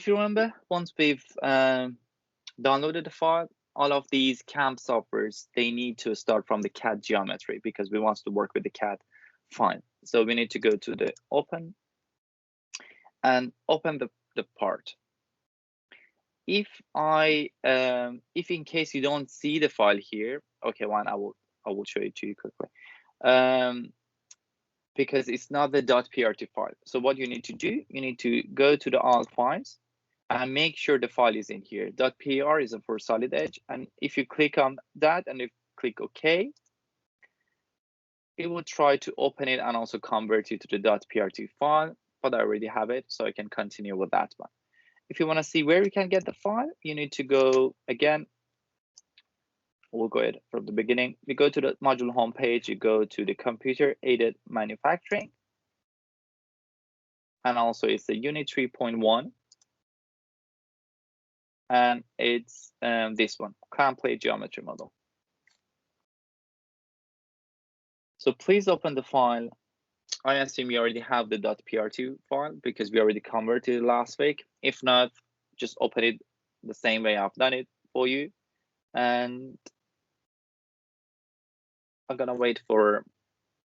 if you remember, once we've downloaded the file, all of these CAM softwares, they need to start from the CAD geometry because we want to work with the CAD file. So we need to go to the open and open the part. If in case you don't see the file here, okay, I will show it to you quickly. Because it's not the .prt file. So what you need to do, you need to go to the all files and make sure the file is in here. .pr is for solid edge, and if you click on that and you click OK, it will try to open it and also convert it to the .prt file, but I already have it, so I can continue with that one. If you want to see where you can get the file, you need to go again. We'll go ahead from the beginning. You go to the module homepage, you go to the computer aided manufacturing. And also it's the unit 3.1. And it's this one, clamp plate geometry model. So please open the file. I assume you already have the .prt file because we already converted it last week. If not, just open it the same way I've done it for you. And I'm gonna wait for,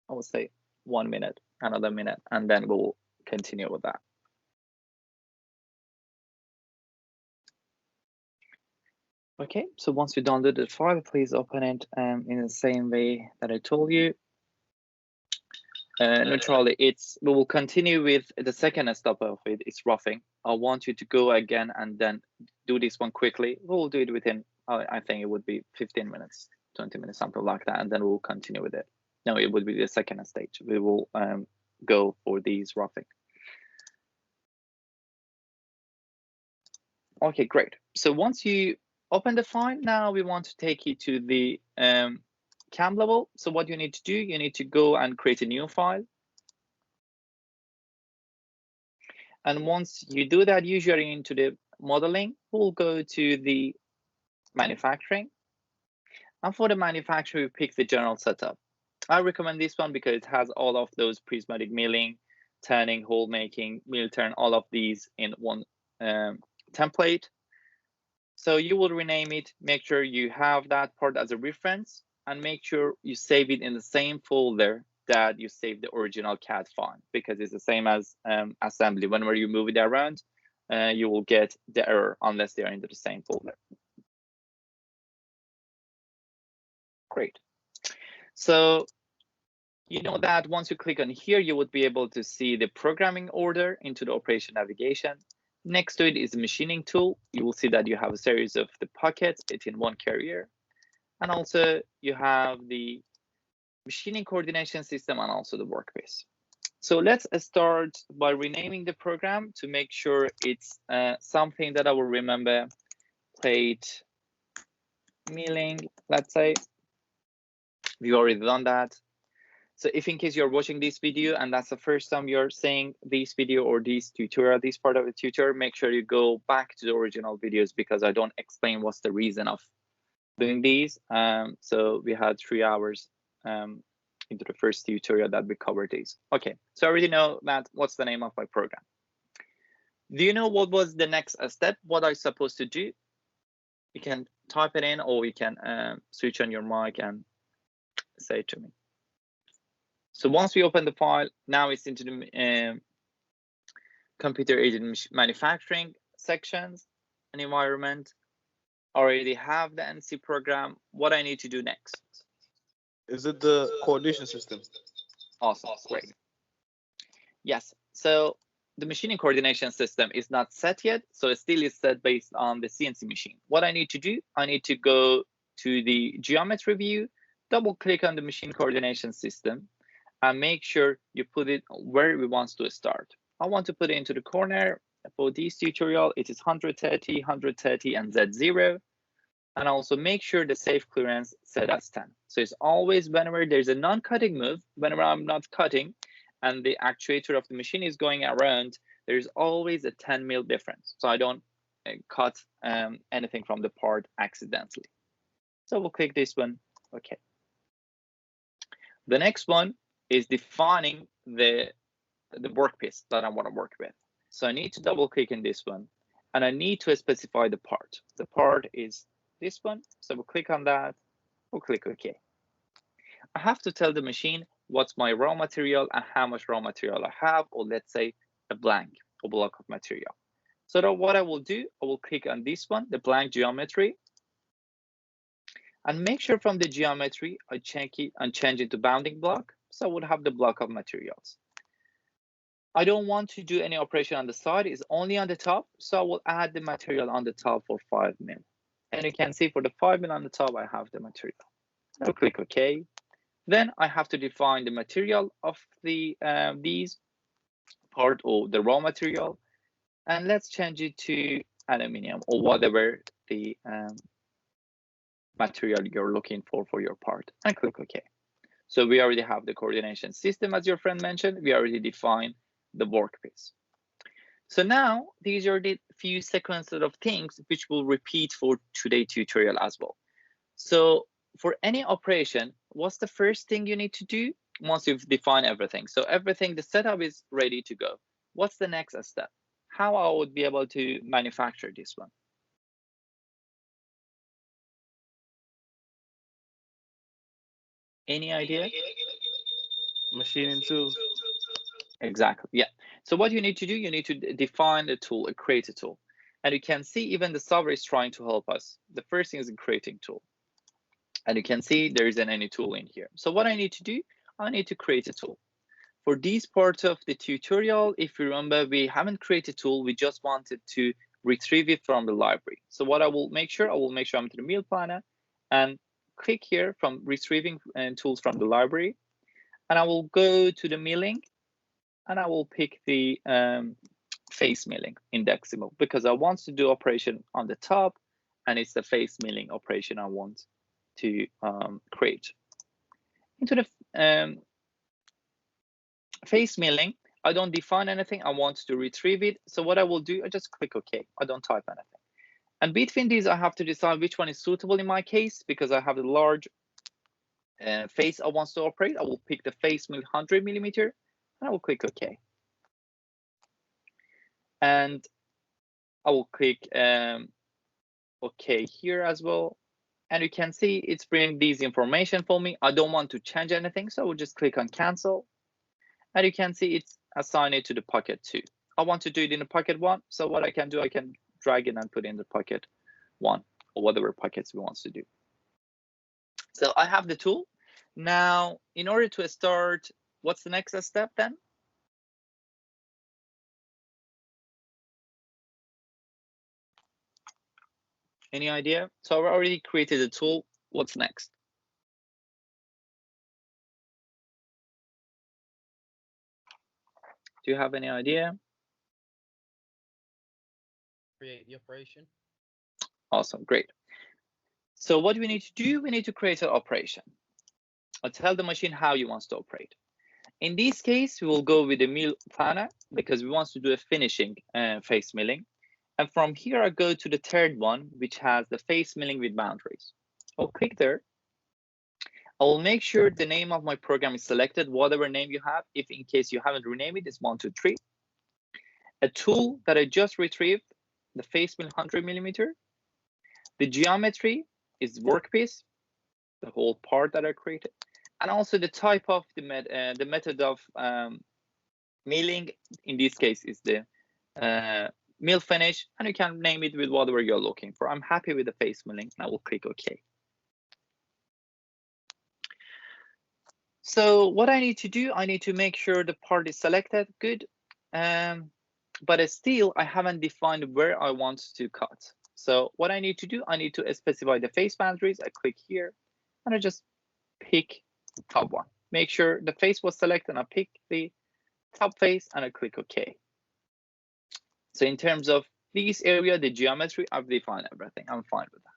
I would say, 1 minute, another minute, and then we'll continue with that. Okay, so once you download the file, please open it in the same way that I told you. Neutrally, we will continue with the second step of it. It's roughing. I want you to go again and then do this one quickly. We'll do it within, I think it would be 15 minutes, 20 minutes, something like that, and then we'll continue with it. No, it would be the second stage. We will go for these roughing. Okay, great. So once you open the file, now we want to take you to the CAM level. So what you need to do, you need to go and create a new file. And once you do that, usually into the modeling, we'll go to the manufacturing. And for the manufacturing, we pick the general setup. I recommend this one because it has all of those prismatic milling, turning, hole making, mill turn, all of these in one template. So you will rename it, make sure you have that part as a reference, and make sure you save it in the same folder that you save the original CAD file, because it's the same as assembly. Whenever you move it around, you will get the error unless they are into the same folder. Great. So you know that once you click on here, you would be able to see the programming order into the operation navigation. Next to it is the machining tool. You will see that you have a series of the pockets, it's in one carrier. And also you have the machining coordination system and also the workpiece. So let's start by renaming the program to make sure it's something that I will remember. Plate milling, let's say. We've already done that. So if in case you're watching this video and that's the first time you're seeing this video or this tutorial, this part of the tutorial, make sure you go back to the original videos because I don't explain what's the reason of doing these. So we had 3 hours into the first tutorial that we covered these. Okay, so I already know that what's the name of my program. Do you know what was the next step? What I'm supposed to do? You can type it in or you can switch on your mic and say it to me. So once we open the file, now it's into the computer-aided manufacturing sections and environment. I already have the NC program. What I need to do next? Is it the coordination system? Awesome, great. Yes, so the machining coordination system is not set yet, so it still is set based on the CNC machine. What I need to do, I need to go to the geometry view, double click on the machine coordination system, and make sure you put it where we want to start. I want to put it into the corner. For this tutorial, it is 130, 130, and Z0. And also make sure the safe clearance set as 10. So it's always whenever there's a non-cutting move, whenever I'm not cutting, and the actuator of the machine is going around, there's always a 10 mil difference. So I don't cut anything from the part accidentally. So we'll click this one, okay. The next one is defining the workpiece that I want to work with. So I need to double click in this one and I need to specify the part. The part is this one, so we'll click on that, we'll click OK. I have to tell the machine what's my raw material and how much raw material I have, or let's say a blank or block of material. So that what I will do, I will click on this one, the blank geometry, and make sure from the geometry I check it and change it to bounding block, so I would have the block of materials. I don't want to do any operation on the side, it's only on the top, so I will add the material on the top for 5 mil. And you can see for the 5 mil on the top, I have the material. I'll click OK. Then I have to define the material of the these part or the raw material, and let's change it to aluminum or whatever the material you're looking for your part, and click OK. So we already have the coordination system, as your friend mentioned. We already defined the workpiece. So now these are the few sequences of things which will repeat for today's tutorial as well. So for any operation, what's the first thing you need to do once you've defined everything? So everything, the setup is ready to go. What's the next step? How I would be able to manufacture this one? Any idea? Machining tools. Exactly, yeah. So what you need to do, you need to define a tool, create a tool. And you can see even the software is trying to help us. The first thing is a creating tool. And you can see there isn't any tool in here. So what I need to do, I need to create a tool. For this part of the tutorial, if you remember, we haven't created a tool, we just wanted to retrieve it from the library. So what I will make sure I'm to the meal planner and click here from retrieving tools from the library. And I will go to the milling and I will pick the face milling indexable because I want to do operation on the top and it's the face milling operation I want to create. Into the face milling, I don't define anything. I want to retrieve it. So what I will do, I just click OK. I don't type anything. And between these, I have to decide which one is suitable in my case because I have a large face I want to operate. I will pick the face mill 100 millimeter and I will click OK. And I will click OK here as well. And you can see it's bringing these information for me. I don't want to change anything, so I will just click on cancel. And you can see it's assigned it to the pocket 2. I want to do it in the pocket 1, so what I can do, I can drag it and put it in the pocket 1 or whatever pockets we want to do. So I have the tool. Now, in order to start, what's the next step then? Any idea? So I already created a tool. What's next? Do you have any idea? Create the operation. Awesome, great. So what do we need to do? We need to create an operation. I'll tell the machine how you want to operate. In this case, we will go with the mill planner because we want to do a finishing face milling. And from here, I go to the third one, which has the face milling with boundaries. I'll click there. I'll make sure the name of my program is selected, whatever name you have. If in case you haven't renamed it, it's 1, 2, 3. A tool that I just retrieved, the face mill 100 millimeter. The geometry is workpiece, the whole part that I created. And also the type of the method of milling, in this case, is the mill finish, and you can name it with whatever you're looking for. I'm happy with the face milling, and I will click OK. So what I need to do, I need to make sure the part is selected, good. But still, I haven't defined where I want to cut. So what I need to do, I need to specify the face boundaries. I click here, and I just pick the top one. Make sure the face was selected, and I pick the top face, and I click OK. So in terms of this area, the geometry, I've defined everything. I'm fine with that.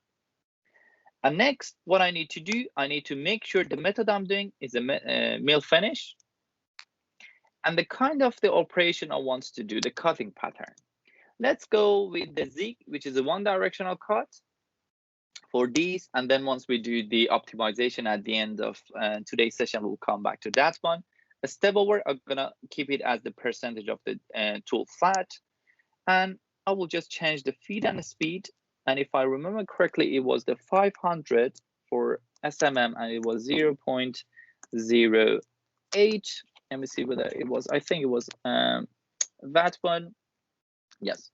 And next, what I need to do, I need to make sure the method I'm doing is a mill finish. And the kind of the operation I want to do, the cutting pattern. Let's go with the zig, which is a one directional cut for these. And then once we do the optimization at the end of today's session, we'll come back to that one. A step over, I'm gonna keep it as the percentage of the tool flat. And I will just change the feed and the speed. And if I remember correctly, it was the 500 for SMM and it was 0.08. Let me see whether it was, I think it was that one. Yes.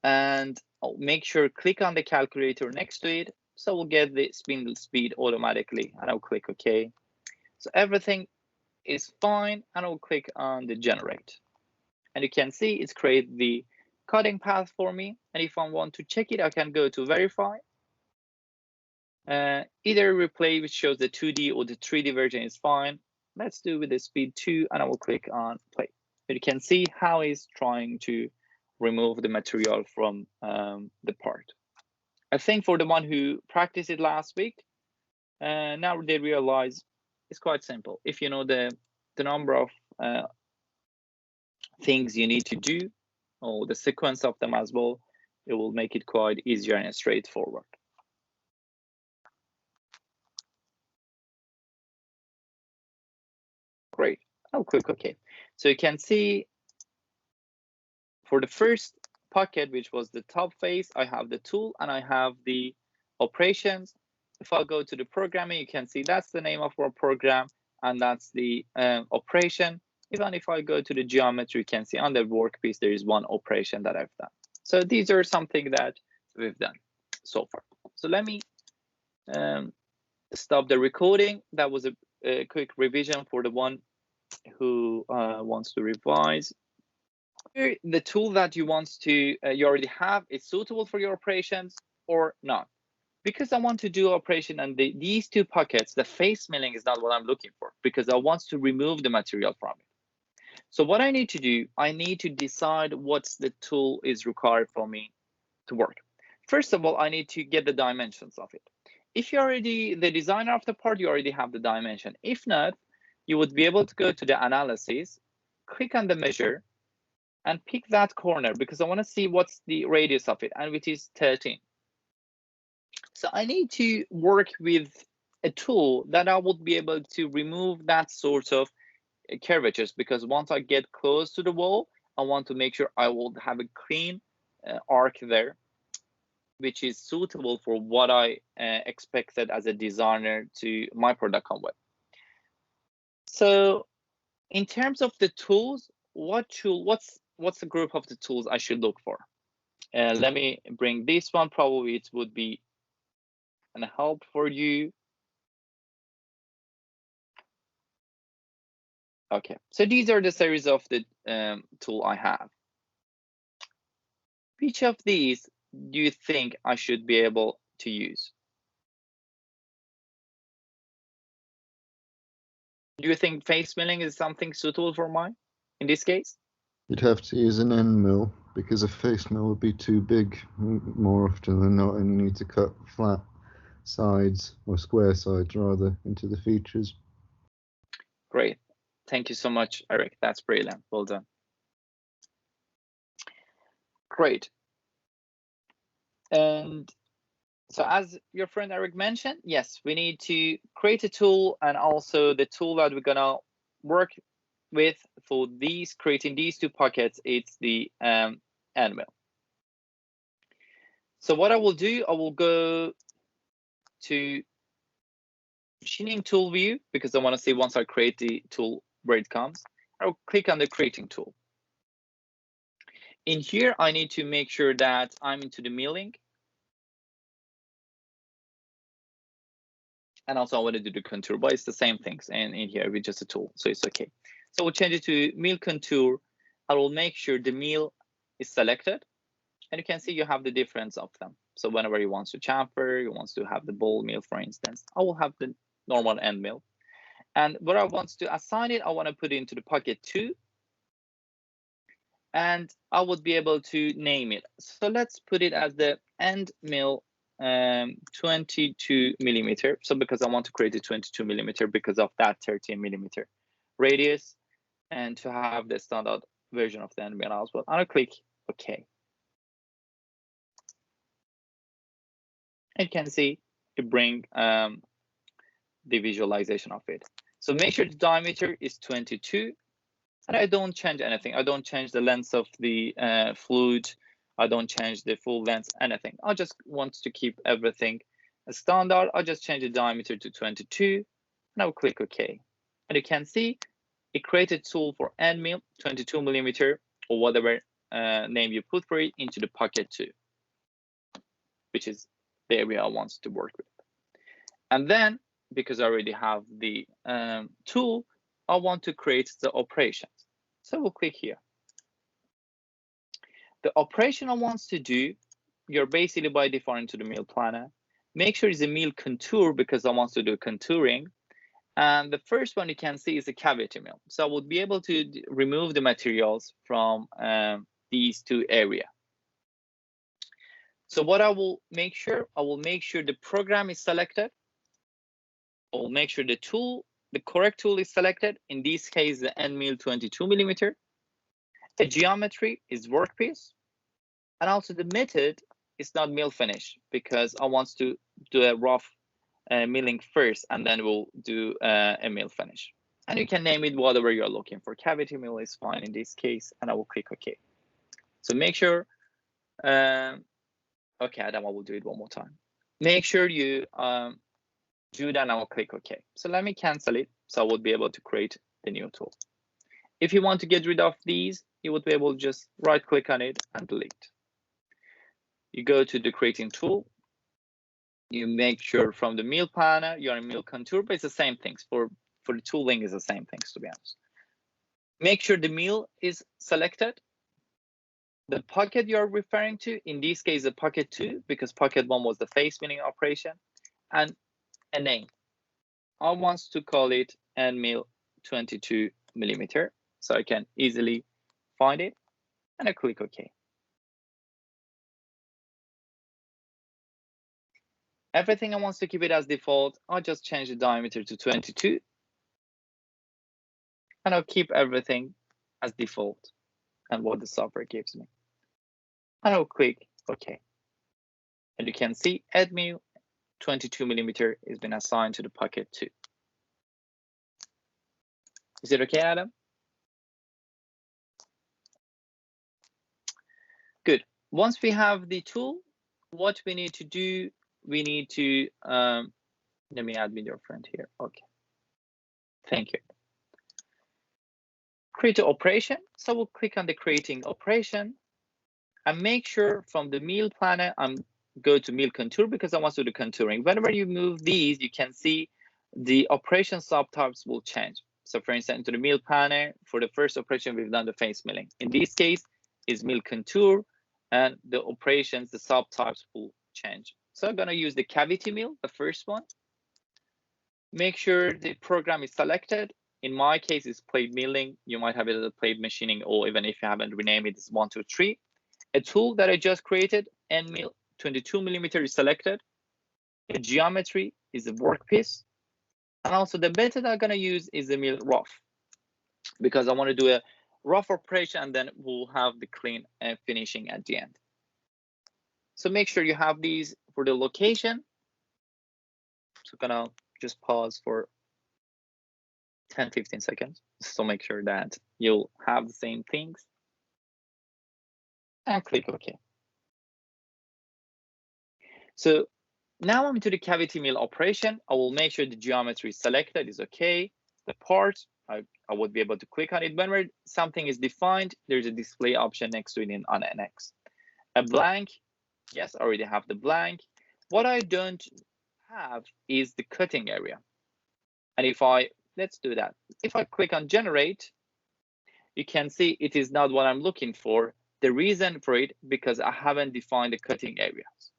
And I'll make sure click on the calculator next to it. So we'll get the spindle speed automatically and I'll click OK. So everything is fine and I'll click on the generate. And you can see it's created the cutting path for me. And if I want to check it, I can go to verify. Either replay, which shows the 2D or the 3D version is fine. Let's do with the speed 2 and I will click on play. You can see how it's trying to remove the material from the part. I think for the one who practiced it last week, now they realize it's quite simple. If you know the number of things you need to do or the sequence of them as well, it will make it quite easier and straightforward. Great. I'll click OK. So you can see for the first pocket, which was the top face, I have the tool and I have the operations. If I go to the programming, you can see that's the name of our program and that's the operation. Even if I go to the geometry, you can see on the workpiece, there is one operation that I've done. So these are something that we've done so far. So let me stop the recording. That was a quick revision for the one who wants to revise. Here, the tool that you want to you already have is suitable for your operations or not. Because I want to do operation and these two pockets, the face milling is not what I'm looking for because I want to remove the material from it. So what I need to do, I need to decide what's the tool is required for me to work. First of all, I need to get the dimensions of it. If you're already the designer of the part, you already have the dimension. If not, you would be able to go to the analysis, click on the measure, and pick that corner because I want to see what's the radius of it, and which is 13. So I need to work with a tool that I would be able to remove that sort of curvatures because once I get close to the wall, I want to make sure I will have a clean arc there, which is suitable for what I expected as a designer to my product come with. So in terms of the tools, what's the group of the tools I should look for? Let me bring this one. Probably it would be an help for you. Okay, so these are the series of the tool I have. Which of these do you think I should be able to use? Do you think face milling is something suitable for mine in this case? You'd have to use an end mill because a face mill would be too big more often than not, and you need to cut flat sides or square sides rather into the features. Great. Thank you so much, Eric. That's brilliant. Well done. Great. And so as your friend Eric mentioned, yes, we need to create a tool and also the tool that we're gonna work with for these, creating these two pockets, it's the end mill. So what I will do, I will go to machining tool view because I want to see once I create the tool where it comes. I'll click on the creating tool. In here, I need to make sure that I'm into the milling. And also I want to do the contour, but it's the same things and in here with just a tool, so it's okay. So we'll change it to mill contour. I will make sure the mill is selected. And you can see you have the difference of them. So whenever you want to chamfer, you want to have the ball mill, for instance, I will have the normal end mill. And where I want to assign it, I want to put it into the pocket 2. And I would be able to name it. So let's put it as the end mill 22 millimeter. So because I want to create a 22 millimeter because of that 13 millimeter radius and to have the standard version of the end mill as well. I'll click OK. And you can see to bring the visualization of it. So make sure the diameter is 22 and I don't change anything. I don't change the length of the fluid. I don't change the full length, anything. I just want to keep everything as standard. I just change the diameter to 22, and I will click OK. And you can see it created tool for end mill, 22 millimeter, or whatever name you put for it, into the pocket 2, which is the area I want to work with. And then, because I already have the tool, I want to create the operations. So we'll click here. The operation I want to do, you're basically by default into the mill planner. Make sure it's a mill contour because I want to do contouring. And the first one you can see is a cavity mill. So I would be able to remove the materials from these two areas. So what I will make sure the program is selected. I will make sure the correct tool is selected. In this case, the end mill 22 millimeter. The geometry is workpiece. And also the method is not mill finish because I want to do a rough milling first, and then we'll do a mill finish. And you can name it whatever you're looking for. Cavity mill is fine in this case, and I will click OK. So make sure, okay, Adam, I will do it one more time. Make sure you do that, and I will click OK. So let me cancel it, so I would be able to create the new tool. If you want to get rid of these, you would be able to just right click on it and delete. You go to the creating tool. You make sure from the mill planner, you're in mill contour, but it's the same things. For the tooling is the same things, to be honest. Make sure the mill is selected. The pocket you're referring to, in this case, the pocket 2, because pocket 1 was the face milling operation, and a name. I want to call it end mill 22 millimeter, so I can easily find it, and I click OK. Everything I want to keep it as default. I'll just change the diameter to 22. And I'll keep everything as default and what the software gives me. And I'll click OK. And you can see end mill 22 millimeter has been assigned to the pocket 2. Is it okay, Adam? Good. Once we have the tool, what we need to do, we need to, let me add your friend here. Okay. Thank you. Create an operation. So we'll click on the creating operation and make sure from the mill planner, go to mill contour because I want to do contouring. Whenever you move these, you can see the operation subtypes will change. So for instance, into the mill planner, for the first operation, we've done the face milling. In this case, is mill contour, and the operations, the subtypes will change. So I'm gonna use the cavity mill, the first one. Make sure the program is selected. In my case, it's plate milling. You might have it as a plate machining, or even if you haven't renamed it, it's 1, 2, 3. A tool that I just created, end mill 22 millimeter is selected. The geometry is a workpiece. And also the method I'm gonna use is the mill rough, because I want to do a rough operation and then we'll have the clean finishing at the end. So make sure you have these for the location. So gonna just pause for 10-15 seconds. So make sure that you'll have the same things. And click OK. So now I'm into the cavity mill operation. I will make sure the geometry is selected is OK. The part, I would be able to click on it. Whenever something is defined, there's a display option next to it on NX. A blank, yes, I already have the blank. What I don't have is the cutting area. And if let's do that. If I click on generate, you can see it is not what I'm looking for. The reason for it, because I haven't defined the cutting areas.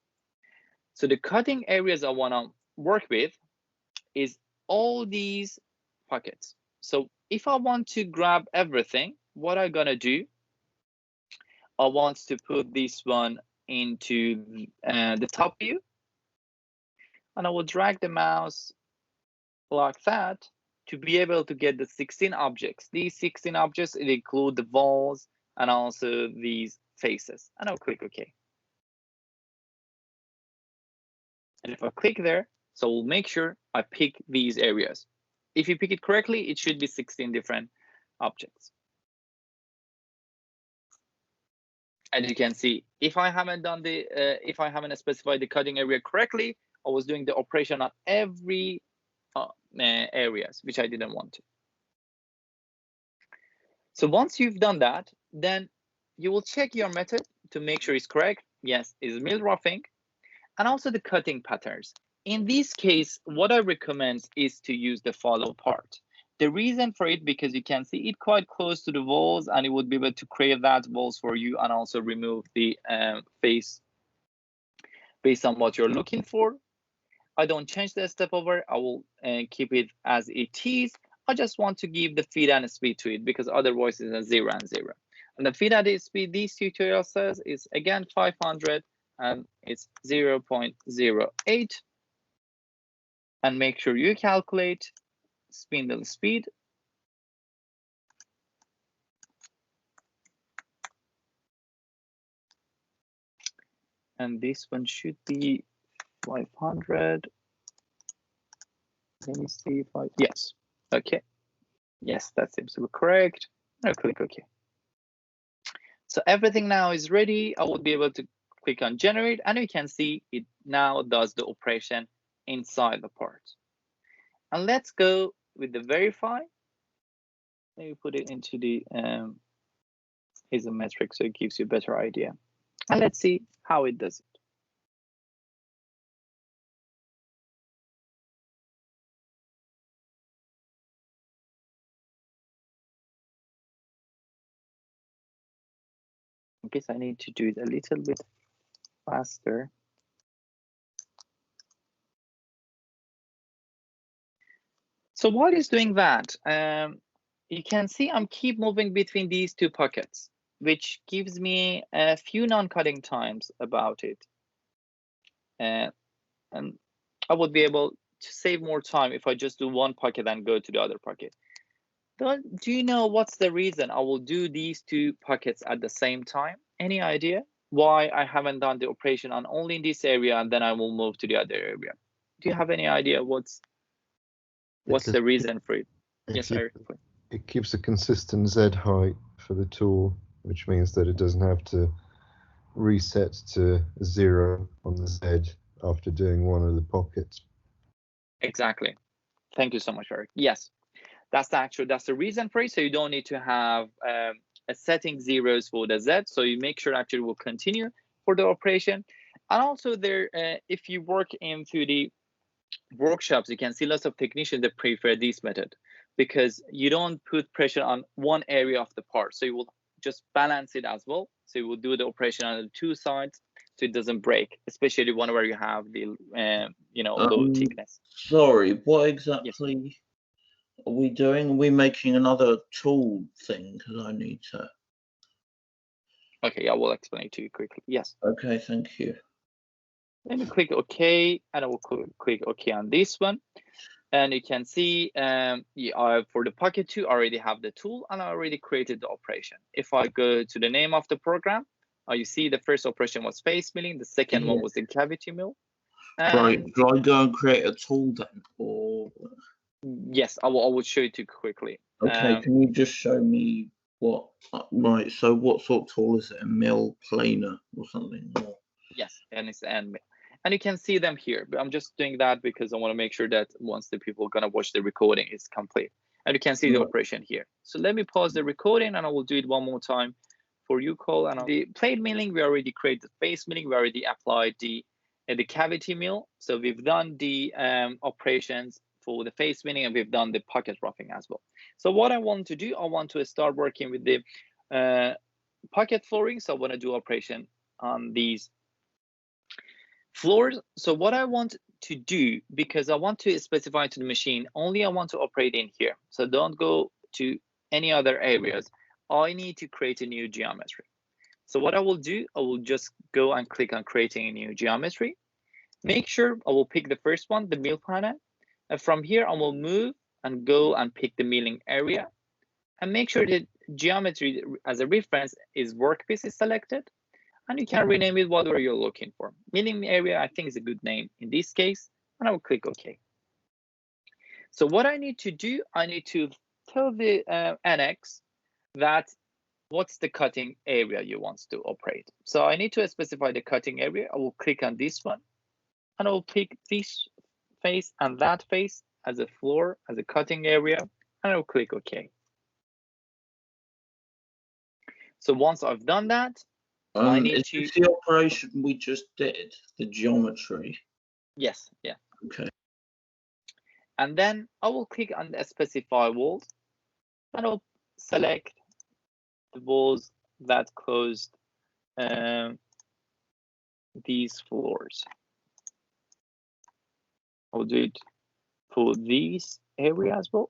So the cutting areas I want to work with is all these pockets. So if I want to grab everything, what I'm gonna do, I want to put this one into the top view, and I will drag the mouse like that to be able to get the 16 objects. These 16 objects, it include the walls and also these faces, and I'll click OK. And if I click there, so we'll make sure I pick these areas. If you pick it correctly, it should be 16 different objects. And you can see if I haven't done the if I haven't specified the cutting area correctly, I was doing the operation on every areas which I didn't want to. So once you've done that, then you will check your method to make sure it's correct. Yes, is mill roughing, and also the cutting patterns. In this case, what I recommend is to use the follow part. The reason for it, because you can see it quite close to the walls, and it would be able to create that walls for you and also remove the face based on what you're looking for. I don't change the step over. I will keep it as it is. I just want to give the feed and speed to it, because otherwise it's a 0 and 0. And the feed and speed this tutorial says is again 500 and it's 0.08. And make sure you calculate spindle speed. And this one should be 500. Let me see if I, yes, okay. Yes, that seems to be correct. I'll click OK. So everything now is ready. I will be able to click on generate, and you can see it now does the operation inside the part. And let's go with the verify. Maybe put it into the isometric so it gives you a better idea. And let's see how it does it. I guess I need to do it a little bit faster. So while it's doing that, you can see I'm keep moving between these two pockets, which gives me a few non-cutting times about it. And I would be able to save more time if I just do one pocket and go to the other pocket. Do you know what's the reason I will do these two pockets at the same time? Any idea why I haven't done the operation on only in this area and then I will move to the other area? Do you have any idea what's the reason for it? Yes, Eric. It keeps a consistent Z height for the tool, which means that it doesn't have to reset to 0 on the Z after doing one of the pockets. Exactly. Thank you so much, Eric. Yes, that's the reason for it. So you don't need to have a setting zeros for the Z. So you make sure actually will continue for the operation. And also there, if you work into the workshops, you can see lots of technicians that prefer this method, because you don't put pressure on one area of the part. So you will just balance it as well. So you will do the operation on the two sides so it doesn't break, especially whenever you have the low thickness. Sorry, what exactly are we doing? Are we making another tool thing? Because I need to. Okay, I will explain it to you quickly. Yes. Okay, thank you. Let me click OK, and I will click OK on this one. And you can see for the pocket 2, I already have the tool and I already created the operation. If I go to the name of the program, you see the first operation was face milling, the second one was the cavity mill. Right, do I go and create a tool then? Or yes, I will show you too quickly. Okay, can you just show me what? Right, so what sort of tool is it? A mill planer or something? Or... Yes, and it's an mill. And you can see them here, but I'm just doing that because I want to make sure that once the people are gonna watch the recording is complete. And you can see the operation here. So let me pause the recording and I will do it one more time for you, Cole. And the plate milling, we already created the face milling, we already applied the cavity mill. So we've done the operations for the face milling and we've done the pocket roughing as well. So what I want to do, I want to start working with the pocket flooring. So I want to do operation on these floors. So what I want to do, because I want to specify to the machine, only I want to operate in here. So don't go to any other areas. I need to create a new geometry. So what I will do, I will just go and click on creating a new geometry. Make sure I will pick the first one, the mill panel. And from here, I will move and go and pick the milling area. And make sure that geometry as a reference is workpiece is selected. And you can rename it whatever you're looking for. Milling area, I think, is a good name in this case, and I will click OK. So what I need to do, I need to tell the NX that what's the cutting area you want to operate. So I need to specify the cutting area. I will click on this one, and I will pick this face and that face as a floor, as a cutting area, and I will click OK. So once I've done that, I need is to. this the operation we just did, the geometry? Yes, yeah. Okay. And then I will click on the specify walls, and I'll select the walls that closed these floors. I'll do it for these area as well.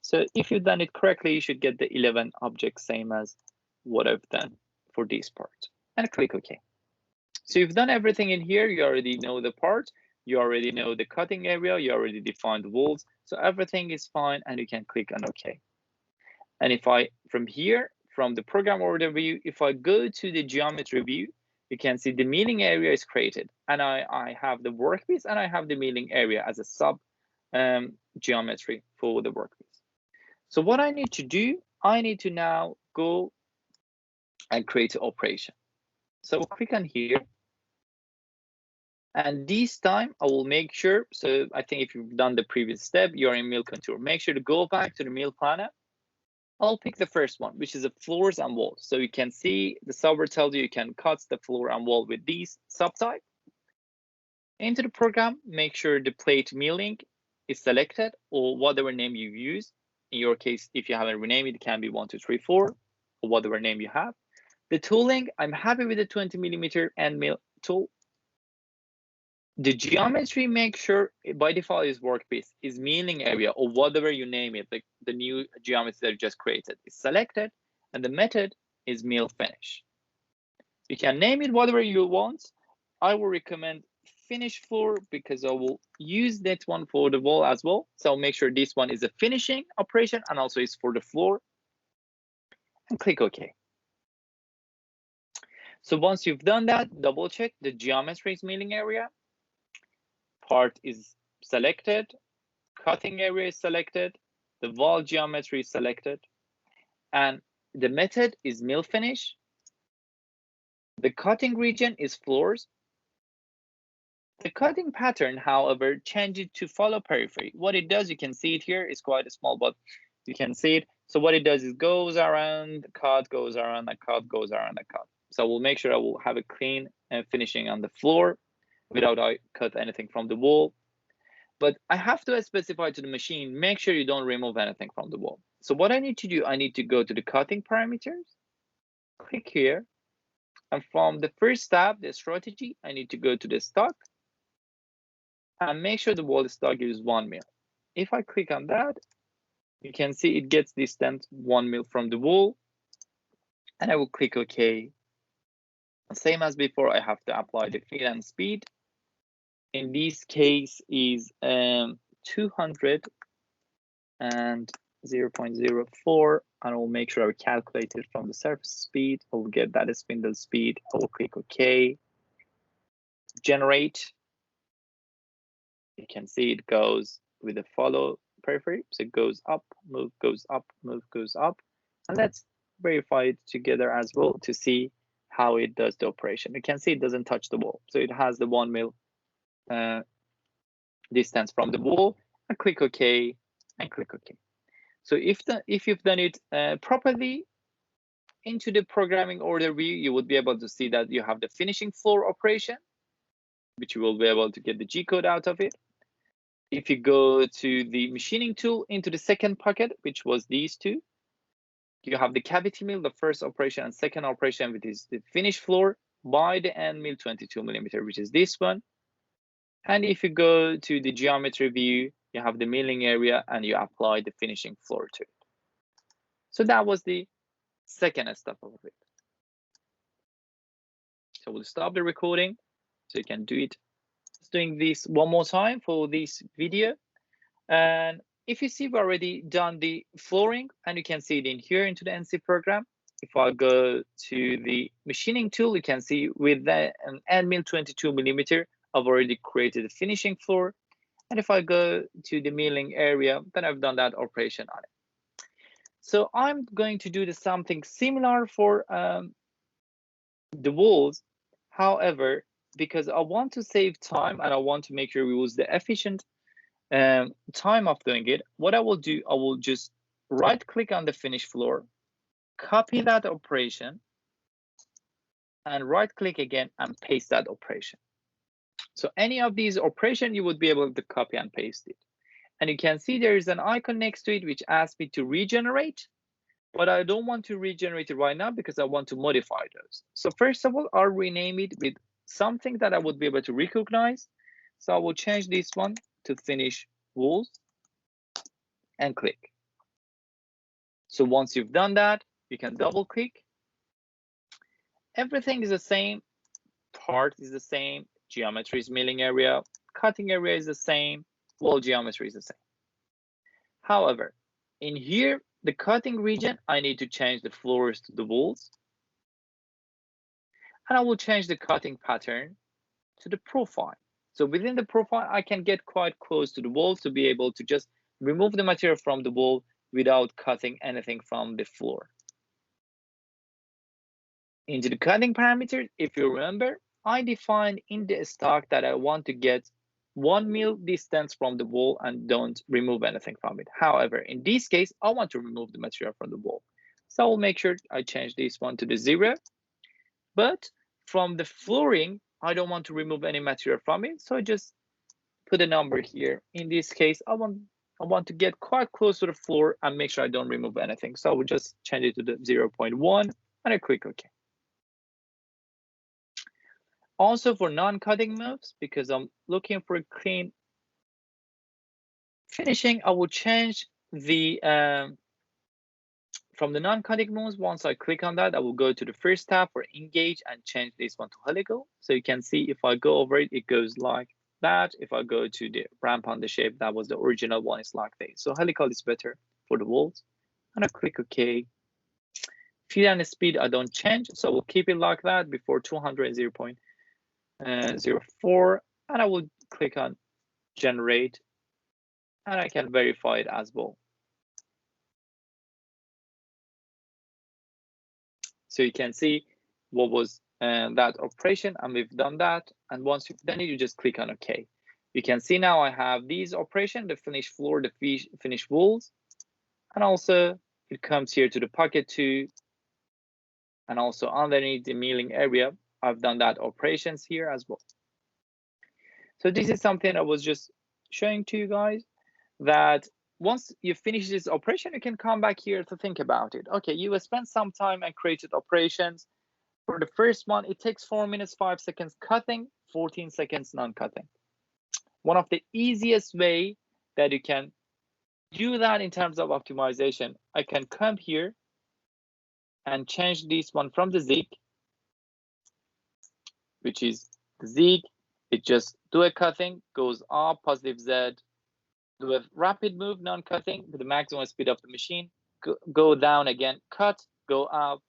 So if you've done it correctly, you should get the 11 objects, same as what I've done for this part. And click OK. So you've done everything in here. You already know the part. You already know the cutting area. You already defined the walls. So everything is fine, and you can click on OK. And if I, from here, from the program order view, if I go to the geometry view, you can see the milling area is created. And I have the workpiece, and I have the milling area as a sub geometry for the workpiece. So what I need to do, I need to now go and create an operation. So I'll click on here. And this time I will make sure, so I think if you've done the previous step, you're in mill contour. Make sure to go back to the mill planner. I'll pick the first one, which is the floors and walls. So you can see the software tells you can cut the floor and wall with these subtype. Into the program, make sure the plate milling is selected, or whatever name you use. In your case, if you haven't renamed it, it can be 1, 2, 3, 4, or whatever name you have. The tooling, I'm happy with the 20mm end mill tool. The geometry, make sure by default is workpiece, is milling area, or whatever you name it, like the new geometry that you just created is selected, and the method is mill finish. You can name it whatever you want. I will recommend finish floor because I will use that one for the wall as well. So I'll make sure this one is a finishing operation and also is for the floor, and click OK. So once you've done that, double check the geometry is milling area. Part is selected, cutting area is selected, the wall geometry is selected, and the method is mill finish. The cutting region is floors. The cutting pattern, however, change it to follow periphery. What it does, you can see it here, it's quite small, but you can see it. So what it does is goes around the cut, goes around the cut, goes around the cut. So we'll make sure I will have a clean finishing on the floor without I cut anything from the wall. But I have to specify to the machine, make sure you don't remove anything from the wall. So what I need to do, I need to go to the cutting parameters, click here, and from the first tab, the strategy, I need to go to the stock and make sure the wall stock is 1 mil. If I click on that, you can see it gets distance 1 mil from the wall, and I will click OK. Same as before, I have to apply the feed and speed. In this case is 200 and 0.04, and I will make sure I calculate it from the surface speed. I will get that spindle speed. I will click OK. Generate. You can see it goes with the follow periphery. So it goes up, move, goes up, move, goes up. And let's verify it together as well to see how it does the operation. You can see it doesn't touch the wall. So it has the 1 mil distance from the wall, and click OK, and click OK. So if you've done it properly into the programming order view, you would be able to see that you have the finishing floor operation, which you will be able to get the G code out of it. If you go to the machining tool into the second pocket, which was these two, you have the cavity mill, the first operation, and second operation, which is the finish floor by the end mill 22mm, which is this one. And if you go to the geometry view, you have the milling area and you apply the finishing floor to it. So that was the second step of it. So we'll stop the recording so you can do it. Just doing this one more time for this video. And if you see, we've already done the flooring, and you can see it in here into the NC program. If I go to the machining tool, you can see with an end mill 22mm, I've already created a finishing floor. And if I go to the milling area, then I've done that operation on it. So I'm going to do something similar for the walls. However, because I want to save time and I want to make sure we use the efficient time of doing it, what I will do, I will just right click on the finished floor, copy that operation, and right click again and paste that operation. So any of these operations, you would be able to copy and paste it. And you can see there is an icon next to it which asks me to regenerate, but I don't want to regenerate it right now because I want to modify those. So first of all, I'll rename it with something that I would be able to recognize. So I will change this one to finish walls and click. So once you've done that, you can double click. Everything is the same, part is the same, geometry is milling area, cutting area is the same, wall geometry is the same. However, in here, the cutting region, I need to change the floors to the walls. And I will change the cutting pattern to the profile. So within the profile, I can get quite close to the wall to be able to just remove the material from the wall without cutting anything from the floor. Into the cutting parameters, if you remember, I defined in the stock that I want to get 1 mil distance from the wall and don't remove anything from it. However, in this case, I want to remove the material from the wall. So I will make sure I change this one to the 0. But from the flooring, I don't want to remove any material from it. So I just put a number here. In this case, I want to get quite close to the floor and make sure I don't remove anything. So I will just change it to the 0.1 and I click OK. Also for non-cutting moves, because I'm looking for a clean finishing, I will change the from the non-cutting moves. Once I click on that, I will go to the first tab for engage and change this one to helical. So you can see if I go over it, it goes like that. If I go to the ramp on the shape, that was the original one, it's like this. So helical is better for the walls. And I click OK. Feed and speed, I don't change. So we'll keep it like that before 200 0.04. And I will click on generate. And I can verify it as well. So you can see what was that operation, and we've done that. And once you've done it, you just click on OK. You can see now I have these operations, the finished floor, the finished walls, and also it comes here to the pocket 2, and also underneath the milling area, I've done that operations here as well. So this is something I was just showing to you guys, that once you finish this operation, you can come back here to think about it. Okay, you spent some time and created operations. For the first one, it takes 4 minutes, 5 seconds cutting, 14 seconds non-cutting. One of the easiest way that you can do that in terms of optimization, I can come here and change this one from the zig, which is the zig. It just do a cutting, goes up, positive Z, do a rapid move, non-cutting with the maximum speed of the machine, go down again, cut, go up,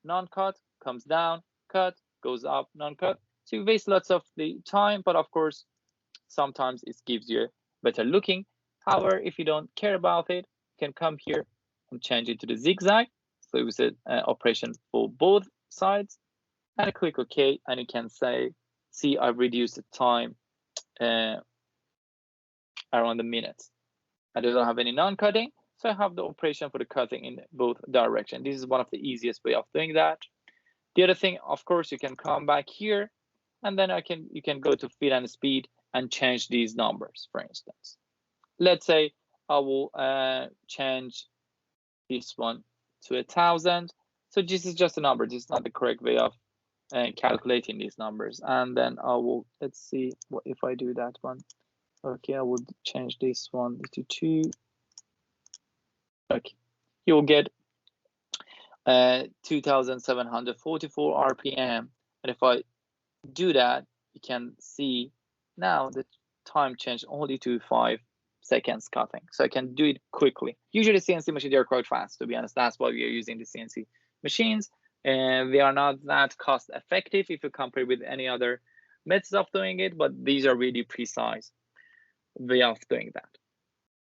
non-cut, comes down, cut, goes up, non-cut. So you waste lots of the time, but of course, sometimes it gives you better looking. However, if you don't care about it, you can come here and change it to the zigzag. So it was an operation for both sides, and click OK, and you can say, see, I've reduced the time around a minute. I don't have any non-cutting, so I have the operation for the cutting in both directions. This is one of the easiest way of doing that. The other thing, of course, you can come back here, and then you can go to feed and speed and change these numbers. For instance, let's say I will change this one to 1,000. So this is just a number. This is not the correct way of calculating these numbers. And then I will, let's see what if I do that one. Okay, I will change this one to 2. Okay, you will get 2,744 RPM. And if I do that, you can see now the time changed only to 5 seconds cutting. So I can do it quickly. Usually CNC machines, they are quite fast, to be honest. That's why we are using the CNC machines. And they are not that cost effective if you compare with any other methods of doing it, but these are really precise way of doing that.